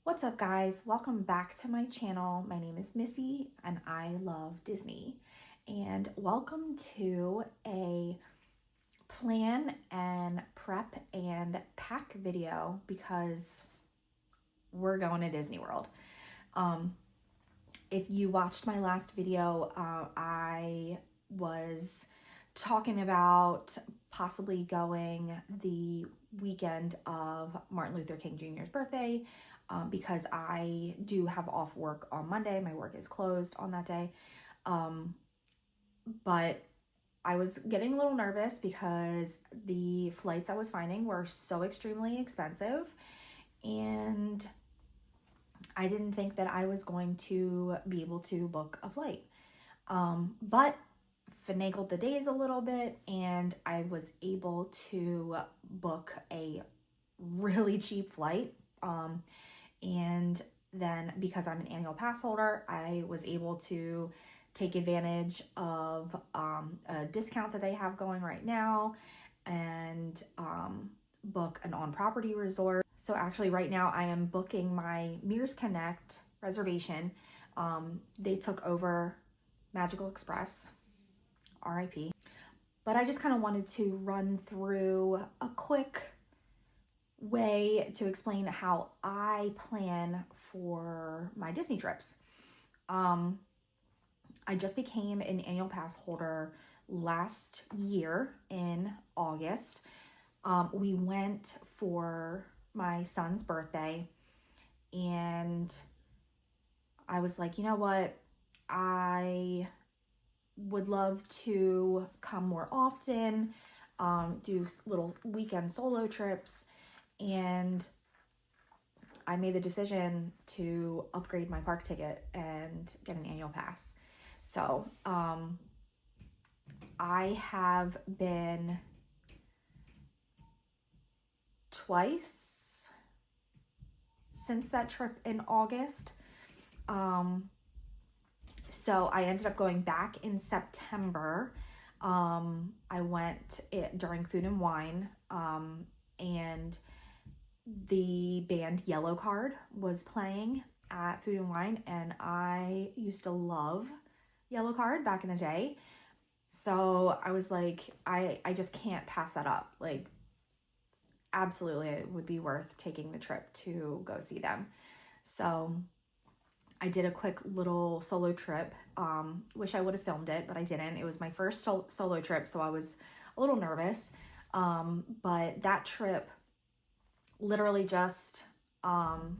What's up, guys? Welcome back to my channel. My name is Missy and I love Disney. And welcome to a plan and prep and pack video because we're going to Disney World. If you watched my last video, I was talking about possibly going the weekend of Martin Luther King Jr.'s birthday because I do have off work on Monday. My work is closed on that day. But I was getting a little nervous because the flights I was finding were so extremely expensive, and I didn't think that I was going to be able to book a flight. But finagled the days a little bit and I was able to book a really cheap flight. And then because I'm an annual pass holder, I was able to take advantage of a discount that they have going right now and book an on-property resort. So actually right now I am booking my Mears Connect reservation. They took over Magical Express, RIP. But I just kind of wanted to run through a quick way to explain how I plan for my Disney trips. I just became an annual pass holder last year in August. We went for my son's birthday and I was like, you know what? I would love to come more often, do little weekend solo trips, and I made the decision to upgrade my park ticket and get an annual pass. So I have been twice since that trip in August. So I ended up going back in September. I went during Food and Wine, and the band Yellow Card was playing at Food and Wine, and I used to love Yellow Card back in the day. So I was like, I just can't pass that up. Like, absolutely, it would be worth taking the trip to go see them. So I did a quick little solo trip. Wish I would have filmed it, but I didn't. It was my first solo trip, so I was a little nervous. But that trip literally just more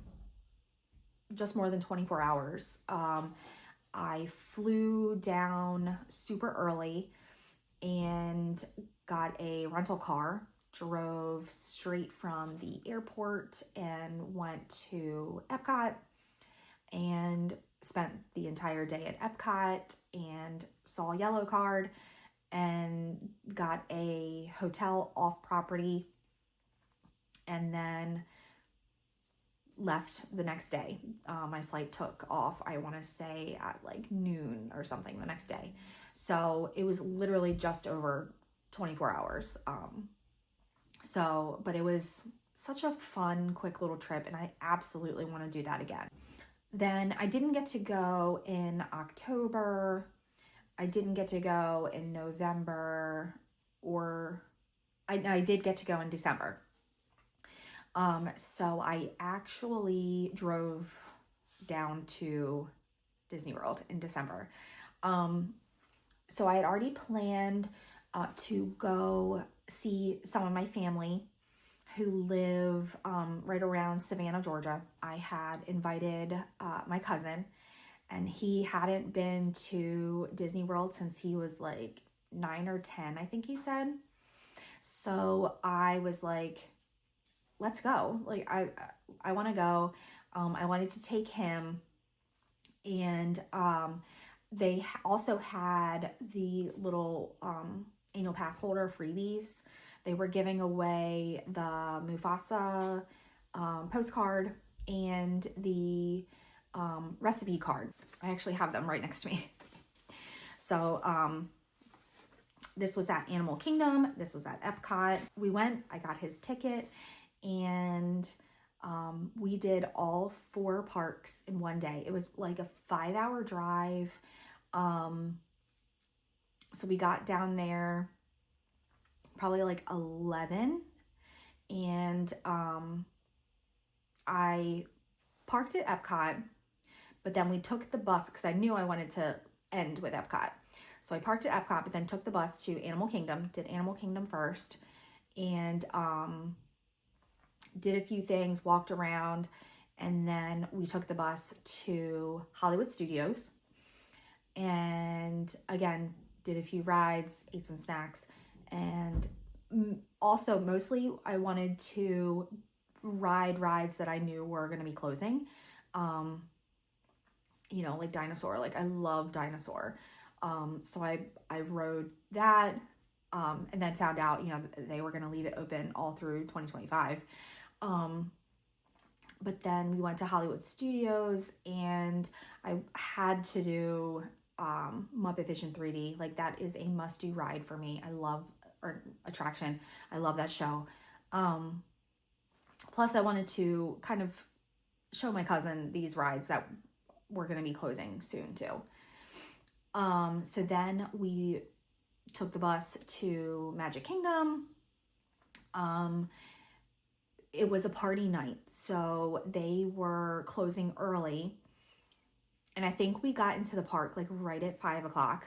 than 24 hours. I flew down super early and got a rental car, drove straight from the airport and went to Epcot and spent the entire day at Epcot and saw Yellow Card and got a hotel off property and then left the next day. My flight took off, I want to say at like noon or something the next day. So it was literally just over 24 hours. But it was such a fun, quick little trip and I absolutely want to do that again. Then I didn't get to go in October. I didn't get to go in November, or I did get to go in December. So I actually drove down to Disney World in December. So I had already planned to go see some of my family who live right around Savannah, Georgia. I had invited my cousin, and he hadn't been to Disney World since he was like 9 or 10, I think he said. So I was like, let's go. Like, I want to go. I wanted to take him, and they also had the little annual pass holder freebies. They were giving away the Mufasa postcard and the recipe card. I actually have them right next to me. So this was at Animal Kingdom. This was at Epcot. We went, I got his ticket, and We did all 4 parks in one day. It was like a 5-hour drive. So we got down there probably like 11, and I parked at Epcot, but then we took the bus because I knew I wanted to end with Epcot. So I parked at Epcot, but then took the bus to Animal Kingdom, did Animal Kingdom first, and did a few things, walked around, and then we took the bus to Hollywood Studios. And again, did a few rides, ate some snacks, and also mostly I wanted to ride rides that I knew were going to be closing. You know, like Dinosaur, like I love Dinosaur. So I rode that, and then found out, you know, they were going to leave it open all through 2025. But then we went to Hollywood Studios, and I had to do Muppet Vision 3D. Like that is a must-do ride for me. I love, or attraction. I love that show. Plus I wanted to kind of show my cousin these rides that were going to be closing soon too. So then we took the bus to Magic Kingdom. It was a party night, so they were closing early. And I think we got into the park like right at 5 o'clock.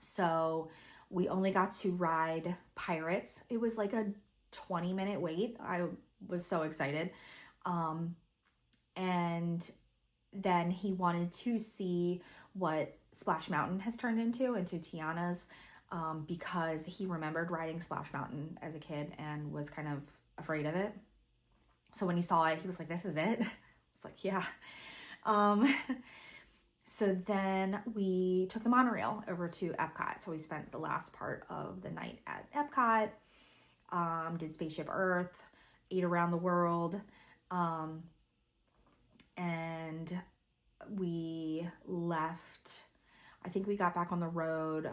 So we only got to ride Pirates. It was like a 20-minute wait. I was so excited. And then he wanted to see what Splash Mountain has turned into Tiana's, because he remembered riding Splash Mountain as a kid and was kind of afraid of it. So when he saw it, he was like, this is it? It's like, yeah. So then we took the monorail over to Epcot. So we spent the last part of the night at Epcot, did Spaceship Earth, ate around the world, and we left. I think we got back on the road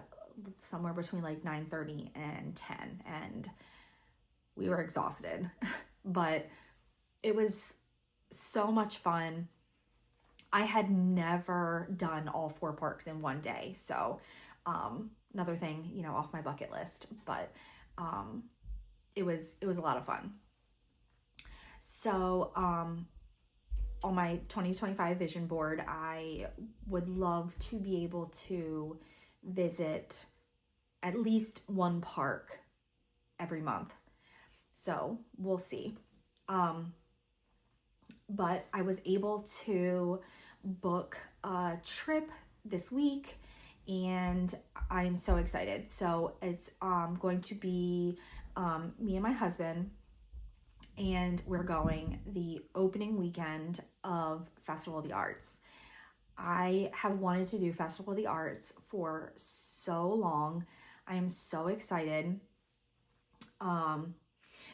somewhere between like 9:30 and 10, and we were exhausted, but it was so much fun. I had never done all 4 parks in one day, so another thing, you know, off my bucket list, but it was a lot of fun. So on my 2025 vision board, I would love to be able to visit at least 1 park every month. So we'll see. But I was able to book a trip this week, and I'm so excited. So it's going to be me and my husband, and we're going the opening weekend of Festival of the Arts. I have wanted to do Festival of the Arts for so long. I am so excited. And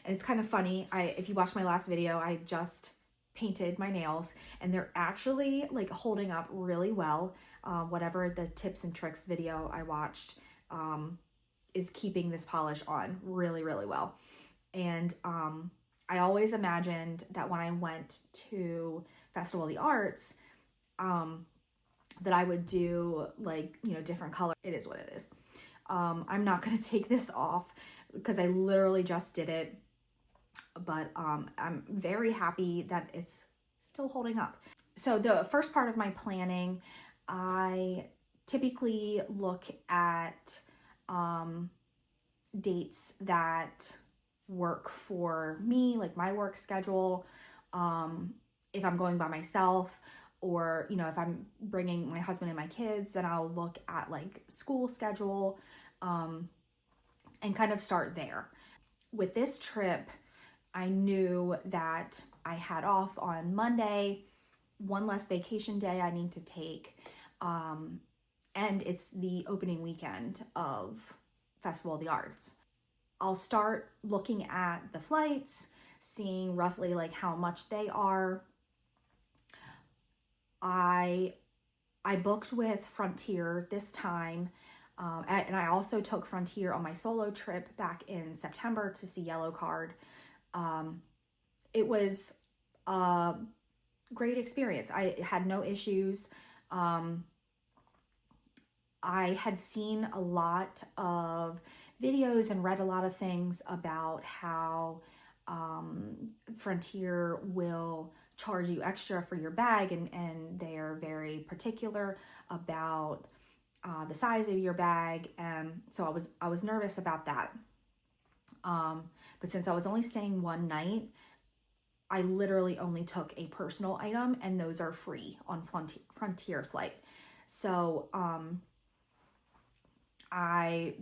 it's kind of funny. If you watched my last video, I just painted my nails, and they're actually like holding up really well. Whatever the tips and tricks video I watched is keeping this polish on really, really well. And I always imagined that when I went to Festival of the Arts, that I would do like, you know, different color. It is what it is. I'm not going to take this off because I literally just did it. But I'm very happy that it's still holding up. So the first part of my planning, I typically look at dates that work for me, like my work schedule. If I'm going by myself, or, you know, if I'm bringing my husband and my kids, then I'll look at like school schedule and kind of start there. With this trip, I knew that I had off on Monday, 1 less vacation day I need to take, and it's the opening weekend of Festival of the Arts. I'll start looking at the flights, seeing roughly like how much they are. I booked with Frontier this time, and I also took Frontier on my solo trip back in September to see Yellow Card. It was a great experience. I had no issues. I had seen a lot of videos and read a lot of things about how Frontier will charge you extra for your bag, and they are very particular about the size of your bag. And so I was nervous about that. But since I was only staying one night, I literally only took a personal item, and those are free on Frontier flight. So I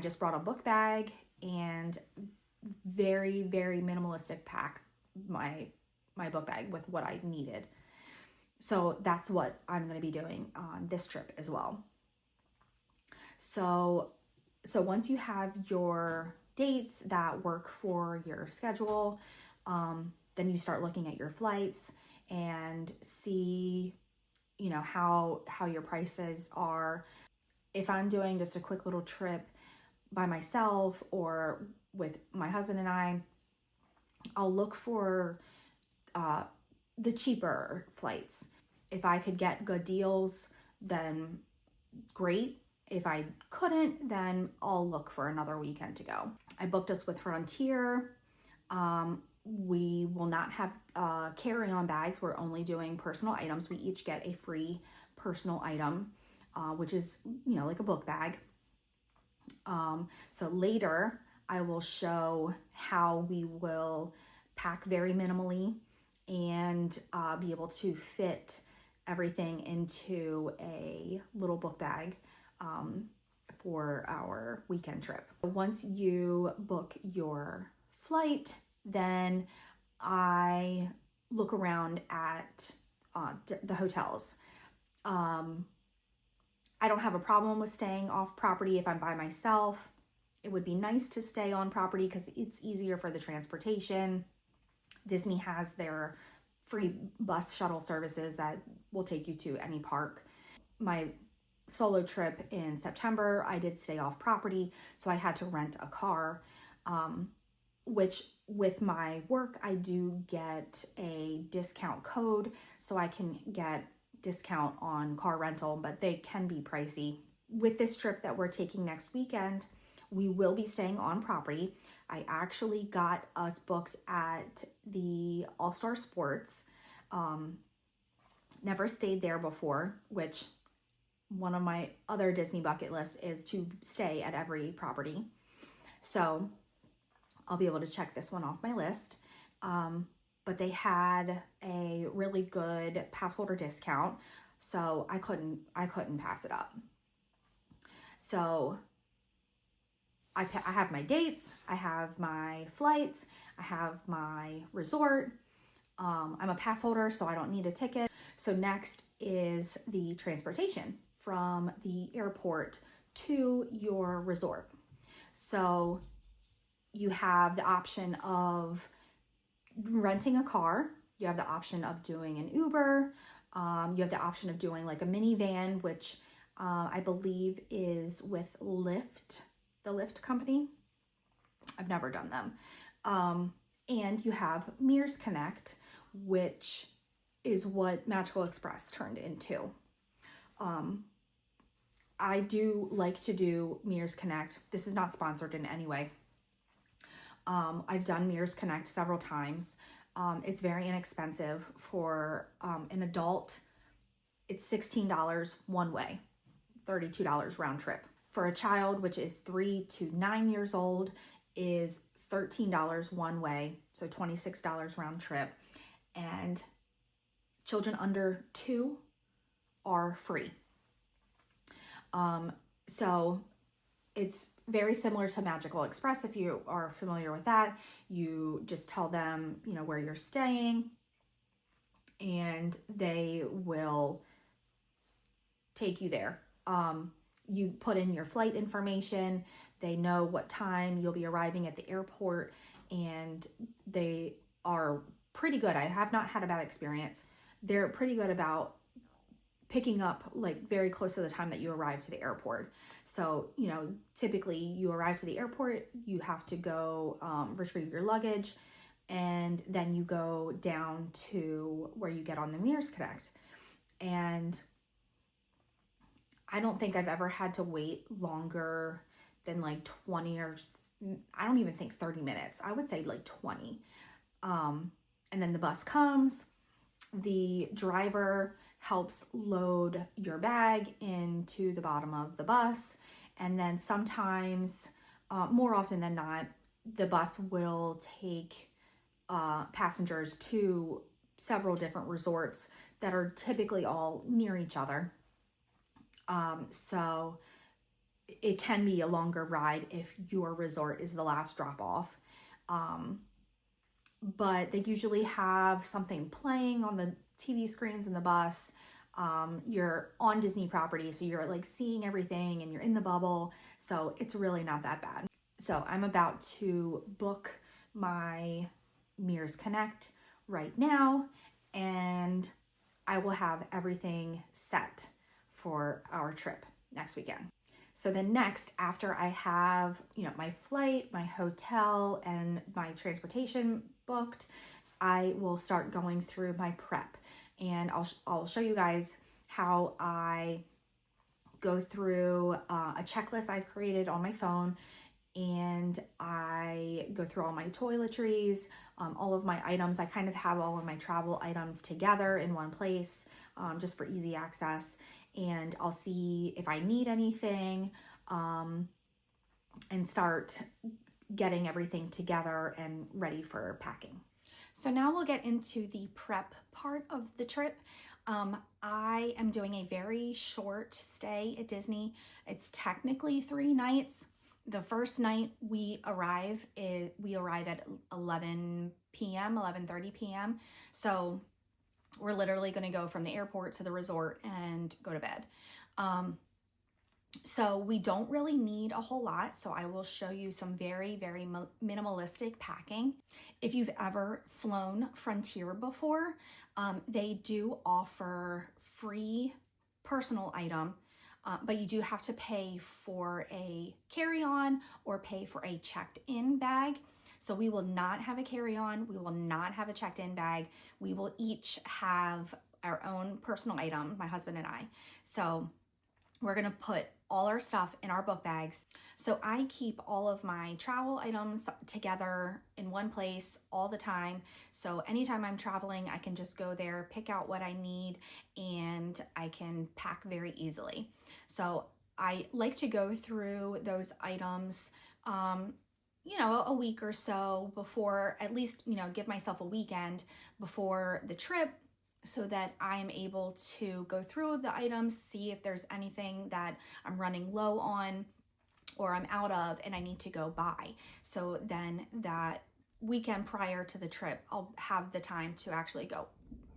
just brought a book bag and very, very minimalistic pack my book bag with what I needed. So that's what I'm going to be doing on this trip as well. So once you have your dates that work for your schedule, then you start looking at your flights and see, you know, how your prices are. If I'm doing just a quick little trip by myself or with my husband and I'll look for the cheaper flights. If I could get good deals, then great. If I couldn't, then I'll look for another weekend to go. I booked us with Frontier. We will not have carry-on bags. We're only doing personal items. We each get a free personal item, which is, you know, like a book bag. So later I will show how we will pack very minimally and be able to fit everything into a little book bag for our weekend trip. Once you book your flight, then I look around at the hotels. I don't have a problem with staying off property if I'm by myself. It would be nice to stay on property because it's easier for the transportation. Disney has their free bus shuttle services that will take you to any park. My solo trip in September, I did stay off property, so I had to rent a car, which with my work, I do get a discount code, so I can get discount on car rental, but they can be pricey. With this trip that we're taking next weekend, we will be staying on property. I actually got us booked at the All-Star Sports. Never stayed there before, which one of my other Disney bucket lists is to stay at every property. So I'll be able to check this one off my list. But they had a really good pass holder discount, so I couldn't pass it up. So I have my dates, I have my flights, I have my resort. I'm a pass holder, so I don't need a ticket. So next is the transportation from the airport to your resort. So you have the option of renting a car. You have the option of doing an Uber. You have the option of doing like a minivan, which I believe is with Lyft, the Lyft company. I've never done them. And you have Mears Connect, which is what Magical Express turned into. I do like to do Mears Connect. This is not sponsored in any way. I've done Mears Connect several times. It's very inexpensive for an adult. It's $16 one way, $32 round trip. For a child, which is 3 to 9 years old, is $13 one way, so $26 round trip. And children under 2 are free. So it's very similar to Magical Express. If you are familiar with that, you just tell them, you know, where you're staying, and they will take you there. You put in your flight information. They know what time you'll be arriving at the airport, and they are pretty good. I have not had a bad experience. They're pretty good about picking up like very close to the time that you arrive to the airport. So, you know, typically you arrive to the airport, you have to go retrieve your luggage. and then you go down to where you get on the Mears Connect. And I don't think I've ever had to wait longer than like 20 or I don't even think 30 minutes. I would say like 20. And then the bus comes, the driver helps load your bag into the bottom of the bus. And then sometimes, more often than not, the bus will take passengers to several different resorts that are typically all near each other. So it can be a longer ride if your resort is the last drop off. But they usually have something playing on the TV screens in the bus. You're on Disney property, so you're like seeing everything and you're in the bubble. So it's really not that bad. So I'm about to book my Mears Connect right now, and I will have everything set for our trip next weekend. So then next, after I have, my flight, my hotel, and my transportation booked, I will start going through my prep. And I'll show you guys how I go through a checklist I've created on my phone, and I go through all my toiletries, all of my items. I kind of have all of my travel items together in one place, just for easy access. And I'll see if I need anything, and start getting everything together and ready for packing. So now we'll get into the prep part of the trip. I am doing a very short stay at Disney. It's technically 3 nights. The first night we arrive at 11 p.m., 11:30 p.m. So we're literally going to go from the airport to the resort and go to bed. So we don't really need a whole lot. So I will show you some very, very minimalistic packing. If you've ever flown Frontier before, they do offer free personal item, but you do have to pay for a carry-on or pay for a checked-in bag. So we will not have a carry-on. We will not have a checked-in bag. We will each have our own personal item, my husband and I. So we're going to put all our stuff in our book bags. So I keep all of my travel items together in one place all the time. So anytime I'm traveling, I can just go there, pick out what I need, and I can pack very easily. So I like to go through those items, a week or so before, at least, give myself a weekend before the trip, so that I am able to go through the items, see if there's anything that I'm running low on or I'm out of and I need to go buy. So then that weekend prior to the trip, I'll have the time to actually go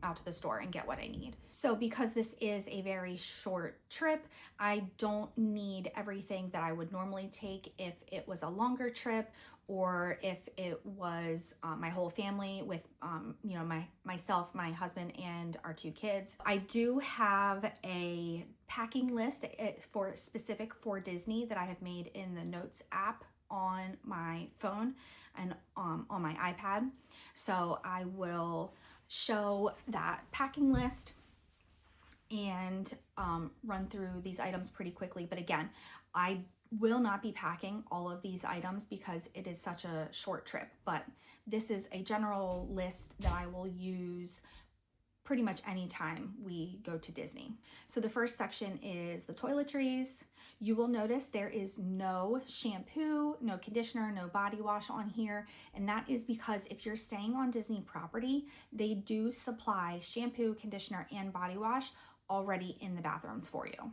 out to the store and get what I need. So because this is a very short trip, I don't need everything that I would normally take if it was a longer trip, or if it was my whole family with, myself, my husband, and our 2 kids. I do have a packing list specific for Disney that I have made in the Notes app on my phone and on my iPad. So I will show that packing list and run through these items pretty quickly. But again, I will not be packing all of these items because it is such a short trip, but this is a general list that I will use pretty much anytime we go to Disney. So the first section is the toiletries. You will notice there is no shampoo, no conditioner, no body wash on here. And that is because if you're staying on Disney property, they do supply shampoo, conditioner, and body wash already in the bathrooms for you.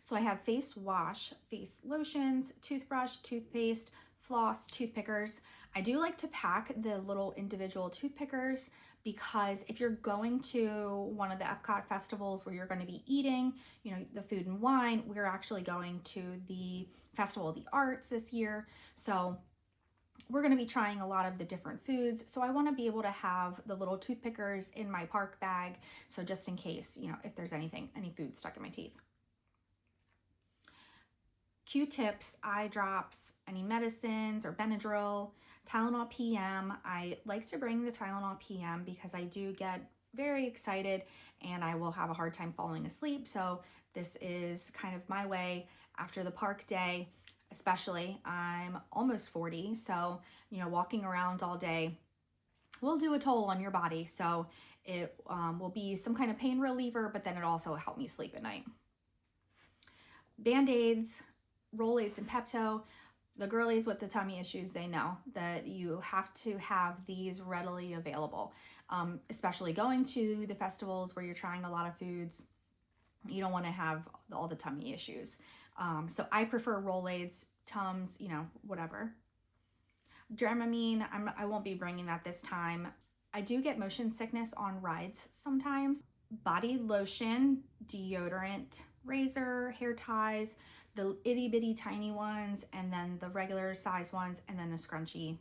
So I have face wash, face lotions, toothbrush, toothpaste, floss, toothpickers. I do like to pack the little individual toothpickers because if you're going to one of the Epcot festivals where you're going to be eating, the food and wine, we're actually going to the Festival of the Arts this year. So we're going to be trying a lot of the different foods. So I want to be able to have the little toothpickers in my park bag. So just in case, if there's any food stuck in my teeth. Q-tips, eye drops, any medicines or Benadryl, Tylenol PM. I like to bring the Tylenol PM because I do get very excited and I will have a hard time falling asleep. So this is kind of my way after the park day, especially. I'm almost 40, so walking around all day will do a toll on your body. So it will be some kind of pain reliever, but then it also help me sleep at night. Band-Aids, Rolaids, and Pepto. The girlies with the tummy issues, they know that you have to have these readily available, especially going to the festivals where you're trying a lot of foods. You don't want to have all the tummy issues. So I prefer Rolaids, Tums, whatever. Dramamine, I won't be bringing that this time. I do get motion sickness on rides sometimes. Body lotion, deodorant, razor, hair ties, the itty bitty tiny ones, and then the regular size ones, and then the scrunchie.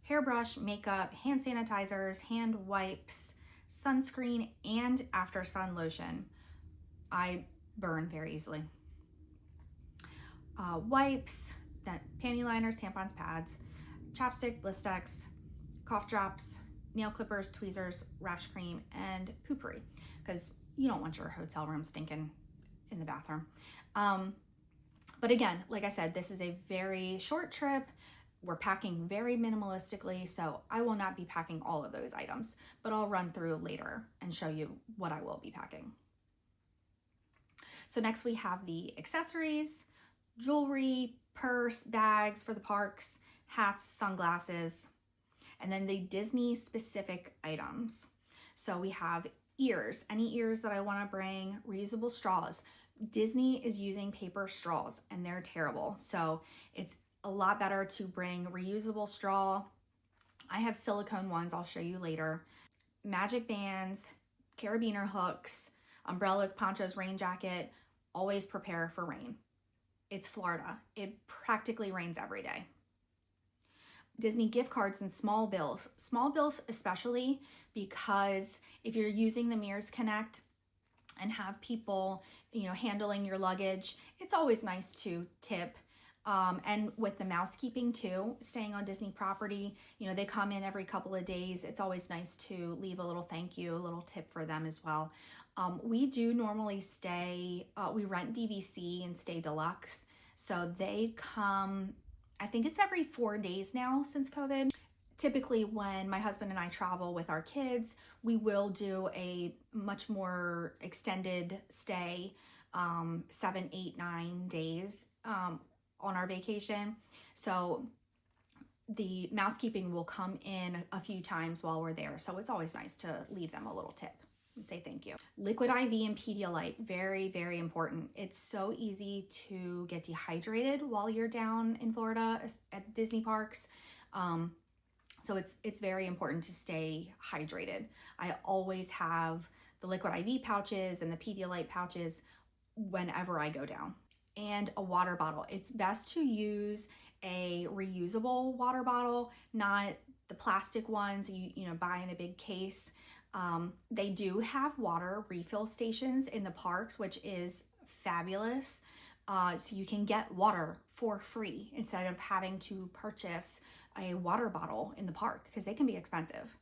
Hairbrush, makeup, hand sanitizers, hand wipes, sunscreen, and after sun lotion. I burn very easily. Wipes, then panty liners, tampons, pads, chapstick, Blistex, cough drops, nail clippers, tweezers, rash cream, and poopery, because you don't want your hotel room stinking in the bathroom. But again, like I said, this is a very short trip. We're packing very minimalistically, so I will not be packing all of those items, but I'll run through later and show you what I will be packing. So next we have the accessories, jewelry, purse, bags for the parks, hats, sunglasses, and then the Disney specific items. So we have ears, any ears that I want to bring, reusable straws. Disney is using paper straws and they're terrible. So it's a lot better to bring reusable straw. I have silicone ones, I'll show you later. Magic bands, carabiner hooks, umbrellas, ponchos, rain jacket. Always prepare for rain. It's Florida. It practically rains every day. Disney gift cards and small bills. Small bills especially, because if you're using the Mears Connect and have people, handling your luggage, it's always nice to tip. And with the mousekeeping too, staying on Disney property, they come in every couple of days. It's always nice to leave a little thank you, a little tip for them as well. We do normally stay, we rent DVC and stay deluxe. So they come, I think it's every 4 days now since COVID. Typically when my husband and I travel with our kids, we will do a much more extended stay, 7, 8, 9 days on our vacation. So the mousekeeping will come in a few times while we're there. So it's always nice to leave them a little tip and say thank you. Liquid IV and Pedialyte, very, very important. It's so easy to get dehydrated while you're down in Florida at Disney parks. So it's very important to stay hydrated. I always have the liquid IV pouches and the Pedialyte pouches whenever I go down. And a water bottle. It's best to use a reusable water bottle, not the plastic ones you buy in a big case. They do have water refill stations in the parks, which is fabulous. So you can get water for free instead of having to purchase a water bottle in the park, because they can be expensive.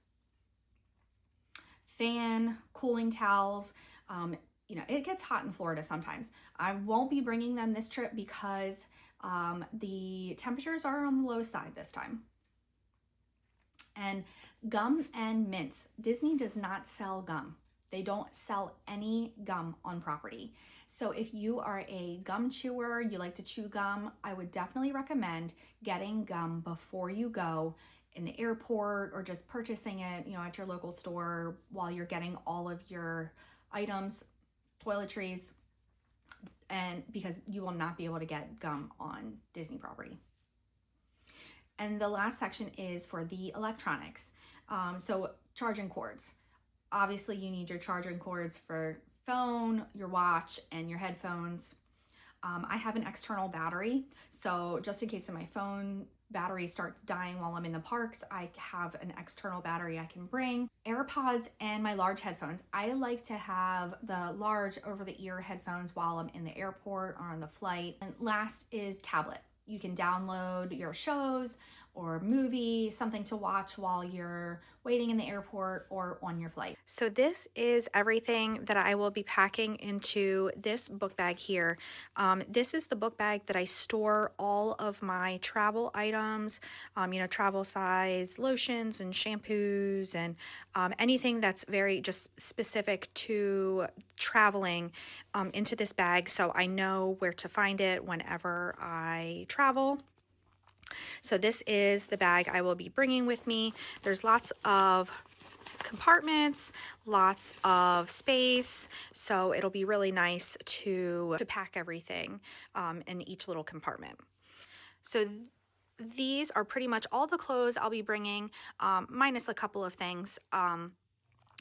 Fan, cooling towels. It gets hot in Florida sometimes. I won't be bringing them this trip because the temperatures are on the low side this time. And gum and mints. Disney does not sell gum. They don't sell any gum on property. So if you are a gum chewer, you like to chew gum, I would definitely recommend getting gum before you go in the airport, or just purchasing it, at your local store while you're getting all of your items, toiletries, and because you will not be able to get gum on Disney property. And the last section is for the electronics. So charging cords. Obviously you need your charging cords for phone, your watch, and your headphones. I have an external battery, so just in case my phone battery starts dying while I'm in the parks, I have an external battery I can bring. AirPods and my large headphones. I like to have the large over-the-ear headphones while I'm in the airport or on the flight. And last is tablet. You can download your shows or movie, something to watch while you're waiting in the airport or on your flight. So this is everything that I will be packing into this book bag here. This is the book bag that I store all of my travel items, travel size lotions and shampoos and anything that's very just specific to traveling into this bag, so I know where to find it whenever I travel. So this is the bag I will be bringing with me. There's lots of compartments, lots of space, so it'll be really nice to pack everything in each little compartment. So these are pretty much all the clothes I'll be bringing, minus a couple of things.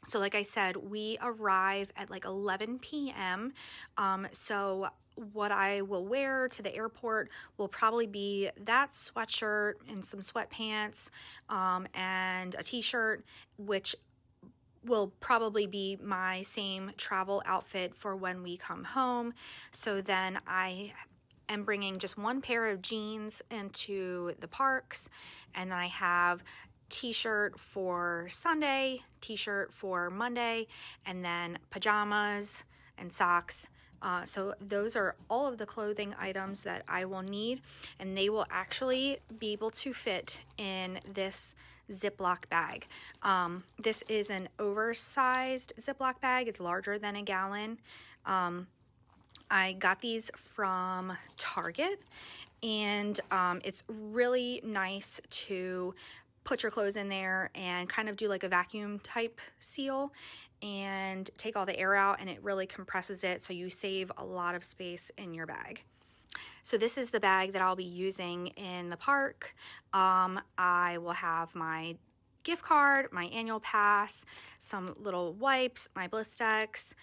So like I said, we arrive at like 11 p.m. So what I will wear to the airport will probably be that sweatshirt and some sweatpants and a t-shirt, which will probably be my same travel outfit for when we come home. So then I am bringing just one pair of jeans into the parks, and then I have t-shirt for Sunday, t-shirt for Monday, and then pajamas and socks. So those are all of the clothing items that I will need, and they will actually be able to fit in this Ziploc bag. This is an oversized Ziploc bag. It's larger than a gallon. I got these from Target, and it's really nice to put your clothes in there and kind of do like a vacuum type seal and take all the air out, and it really compresses it, so you save a lot of space in your bag. So this is the bag that I'll be using in the park. I will have my gift card, my annual pass, some little wipes, my Blistex.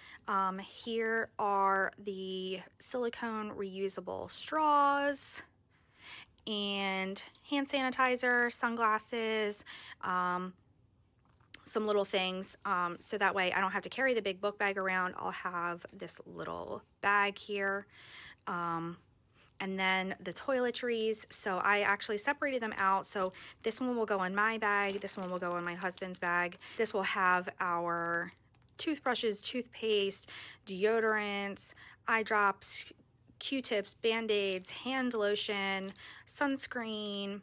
Here are the silicone reusable straws and hand sanitizer, sunglasses, some little things, so that way I don't have to carry the big book bag around. I'll have this little bag here. And then the toiletries, so I actually separated them out. So this one will go in my bag, this one will go in my husband's bag. This will have our toothbrushes, toothpaste, deodorants, eye drops, Q-tips, Band-Aids, hand lotion, sunscreen,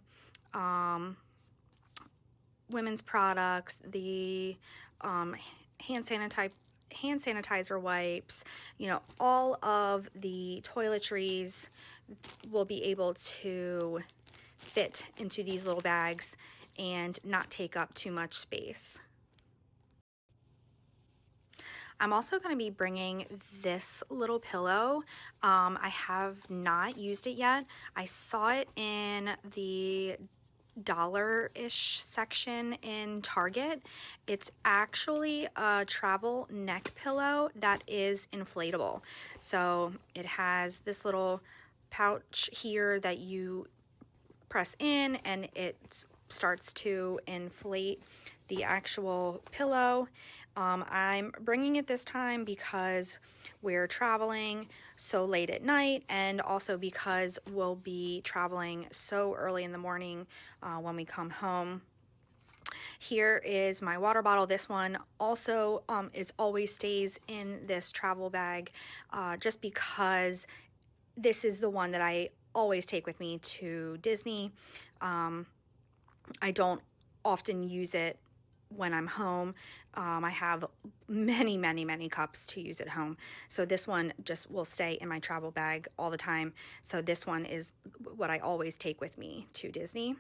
women's products, the hand sanitizer wipes, all of the toiletries will be able to fit into these little bags and not take up too much space. I'm also going to be bringing this little pillow. I have not used it yet. I saw it in the dollar-ish section in Target. It's actually a travel neck pillow that is inflatable. So it has this little pouch here that you press in, and it starts to inflate the actual pillow. I'm bringing it this time because we're traveling so late at night, and also because we'll be traveling so early in the morning when we come home. Here is my water bottle. This one also always stays in this travel bag, just because this is the one that I always take with me to Disney. I don't often use it when I'm home. I have many cups to use at home. So this one just will stay in my travel bag all the time. So this one is what I always take with me to Disney.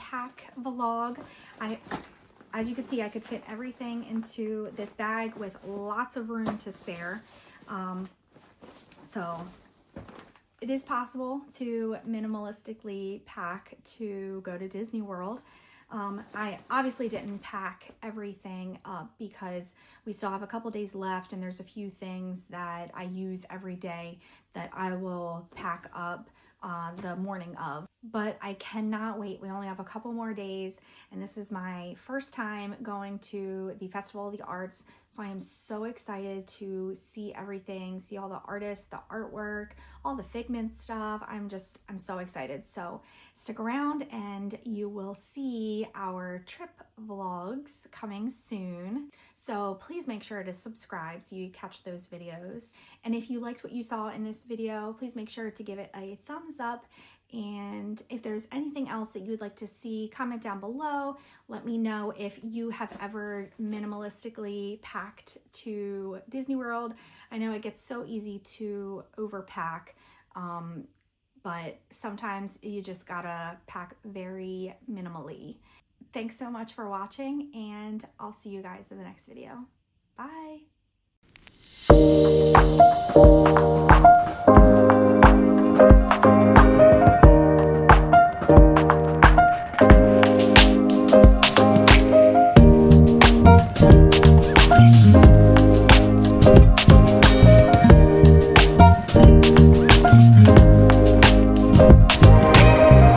unpack vlog. As you can see, I could fit everything into this bag with lots of room to spare. So it is possible to minimalistically pack to go to Disney World. I obviously didn't pack everything up because we still have a couple days left, and there's a few things that I use every day that I will pack up the morning of. But I cannot wait. We only have a couple more days, and this is my first time going to the Festival of the Arts, so I am so excited to see everything, see all the artists, the artwork, all the Figment stuff. I'm so excited. So stick around and you will see our trip vlogs coming soon. So please make sure to subscribe so you catch those videos. And if you liked what you saw in this video, please make sure to give it a thumbs up. And if there's anything else that you would like to see, comment down below. Let me know if you have ever minimalistically packed to Disney World. I know it gets so easy to overpack, but sometimes you just gotta pack very minimally. Thanks so much for watching, and I'll see you guys in the next video. Bye.